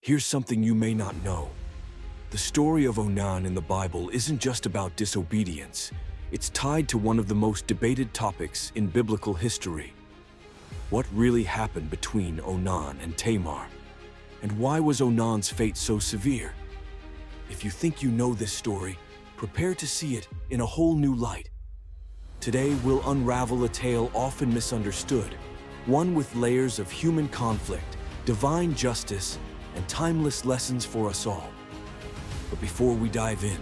Here's something you may not know. The story of Onan in the Bible isn't just about disobedience. It's tied to one of the most debated topics in biblical history. What really happened between Onan and Tamar? And why was Onan's fate so severe? If you think you know this story, prepare to see it in a whole new light. Today, we'll unravel a tale often misunderstood, one with layers of human conflict, divine justice, and timeless lessons for us all. But before we dive in,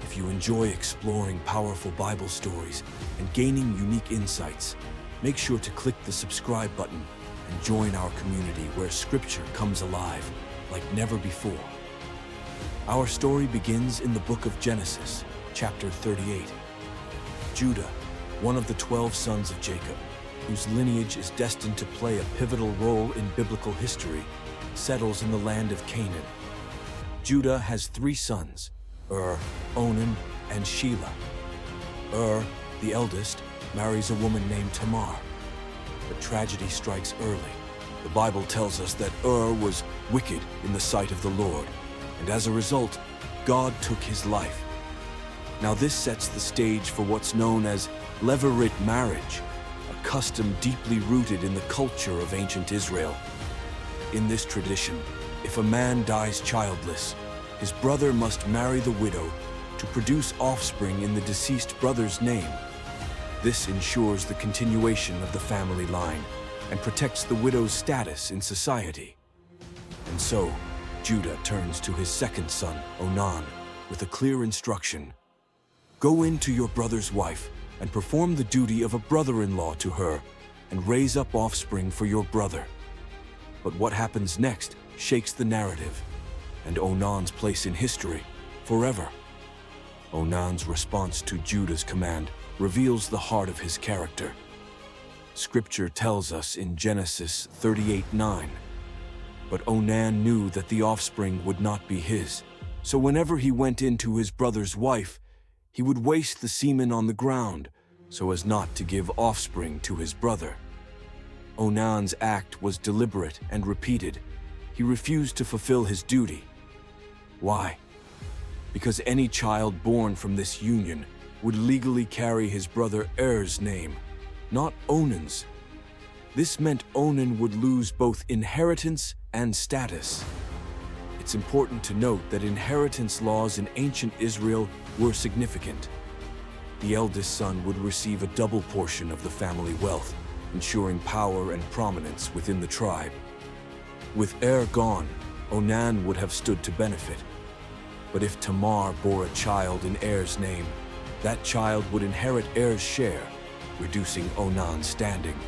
if you enjoy exploring powerful Bible stories and gaining unique insights, make sure to click the subscribe button and join our community where Scripture comes alive like never before. Our story begins in the book of Genesis, chapter 38. Judah, one of the 12 sons of Jacob, whose lineage is destined to play a pivotal role in biblical history, settles in the land of Canaan. Judah has 3 sons, Onan, and Shelah. The eldest, marries a woman named Tamar. But tragedy strikes early. The Bible tells us that was wicked in the sight of the Lord, and as a result, God took his life. Now this sets the stage for what's known as Levirate marriage, a custom deeply rooted in the culture of ancient Israel. In this tradition, if a man dies childless, his brother must marry the widow to produce offspring in the deceased brother's name. This ensures the continuation of the family line and protects the widow's status in society. And so, Judah turns to his second son, Onan, with a clear instruction. Go in to your brother's wife and perform the duty of a brother-in-law to her and raise up offspring for your brother. But what happens next shakes the narrative and Onan's place in history forever. Onan's response to Judah's command reveals the heart of his character. Scripture tells us in Genesis 38:9, but Onan knew that the offspring would not be his, so whenever he went in to his brother's wife, he would waste the semen on the ground so as not to give offspring to his brother. Onan's act was deliberate and repeated. He refused to fulfill his duty. Why? Because any child born from this union would legally carry his brother Er's name, not Onan's. This meant Onan would lose both inheritance and status. It's important to note that inheritance laws in ancient Israel were significant. The eldest son would receive a double portion of the family wealth, ensuring power and prominence within the tribe. With gone, Onan would have stood to benefit. But if Tamar bore a child in Er's name, that child would inherit Er's share, reducing Onan's standing.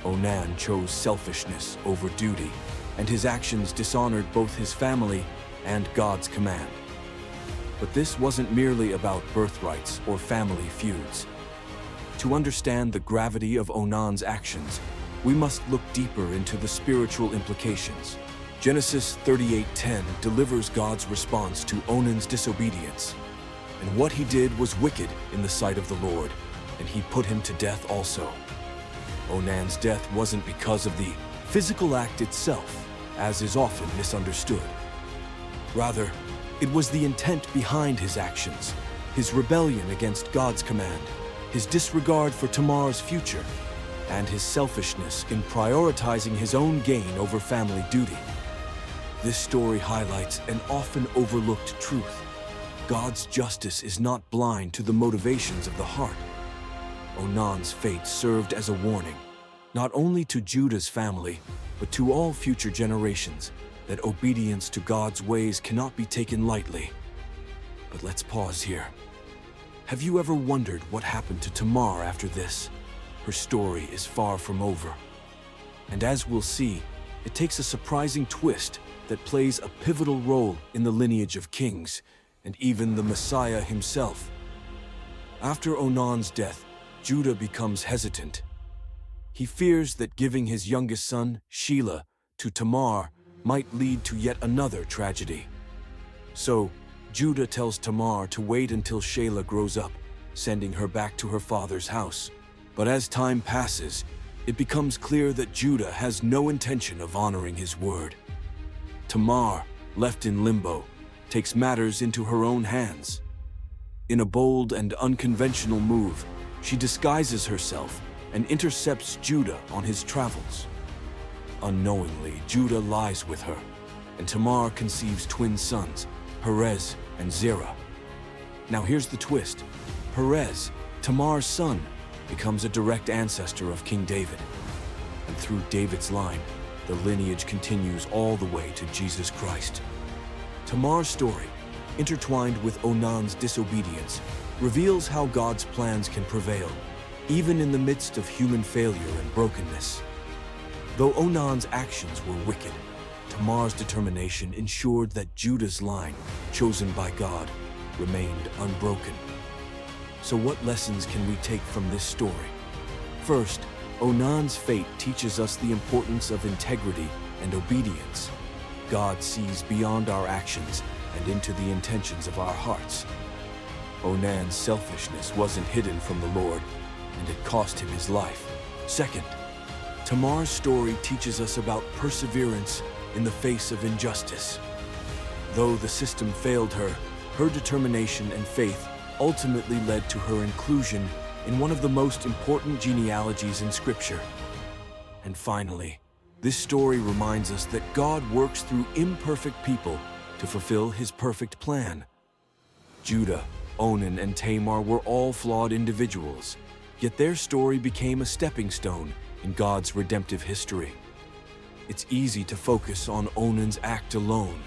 Onan chose selfishness over duty, and his actions dishonored both his family and God's command. But this wasn't merely about birthrights or family feuds. To understand the gravity of Onan's actions, we must look deeper into the spiritual implications. Genesis 38:10 delivers God's response to Onan's disobedience. And what he did was wicked in the sight of the Lord, and he put him to death also. Onan's death wasn't because of the physical act itself, as is often misunderstood. Rather, it was the intent behind his actions, his rebellion against God's command, his disregard for Tamar's future, and his selfishness in prioritizing his own gain over family duty. This story highlights an often overlooked truth. God's justice is not blind to the motivations of the heart. Onan's fate served as a warning, not only to Judah's family, but to all future generations, that obedience to God's ways cannot be taken lightly. But let's pause here. Have you ever wondered what happened to Tamar after this? Her story is far from over. And as we'll see, it takes a surprising twist that plays a pivotal role in the lineage of kings, and even the Messiah himself. After Onan's death, Judah becomes hesitant. He fears that giving his youngest son, Shelah, to Tamar might lead to yet another tragedy. So, Judah tells Tamar to wait until Shelah grows up, sending her back to her father's house. But as time passes, it becomes clear that Judah has no intention of honoring his word. Tamar, left in limbo, takes matters into her own hands. In a bold and unconventional move, she disguises herself and intercepts Judah on his travels. Unknowingly, Judah lies with her, and Tamar conceives twin sons, Perez and Zerah. Now here's the twist. Perez, Tamar's son, becomes a direct ancestor of King David. And through David's line, the lineage continues all the way to Jesus Christ. Tamar's story, intertwined with Onan's disobedience, reveals how God's plans can prevail, even in the midst of human failure and brokenness. Though Onan's actions were wicked, Tamar's determination ensured that Judah's line, chosen by God, remained unbroken. So what lessons can we take from this story? First, Onan's fate teaches us the importance of integrity and obedience. God sees beyond our actions and into the intentions of our hearts. Onan's selfishness wasn't hidden from the Lord, and it cost him his life. Second, Tamar's story teaches us about perseverance in the face of injustice. Though the system failed her, her determination and faith ultimately led to her inclusion in one of the most important genealogies in Scripture. And finally, this story reminds us that God works through imperfect people to fulfill his perfect plan. Judah, Onan, and Tamar were all flawed individuals, yet their story became a stepping stone in God's redemptive history. It's easy to focus on Onan's act alone,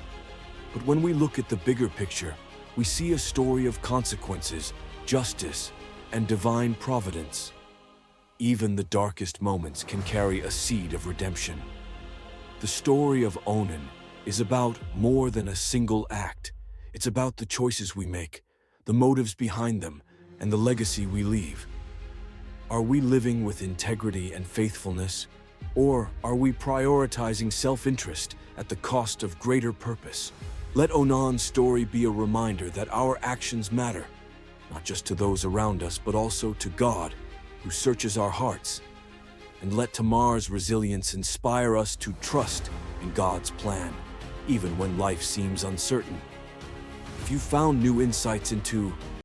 but when we look at the bigger picture, we see a story of consequences, justice, and divine providence. Even the darkest moments can carry a seed of redemption. The story of Onan is about more than a single act. It's about the choices we make, the motives behind them, and the legacy we leave. Are we living with integrity and faithfulness, or are we prioritizing self-interest at the cost of greater purpose? Let Onan's story be a reminder that our actions matter, not just to those around us, but also to God, who searches our hearts. And let Tamar's resilience inspire us to trust in God's plan, even when life seems uncertain. If you found new insights into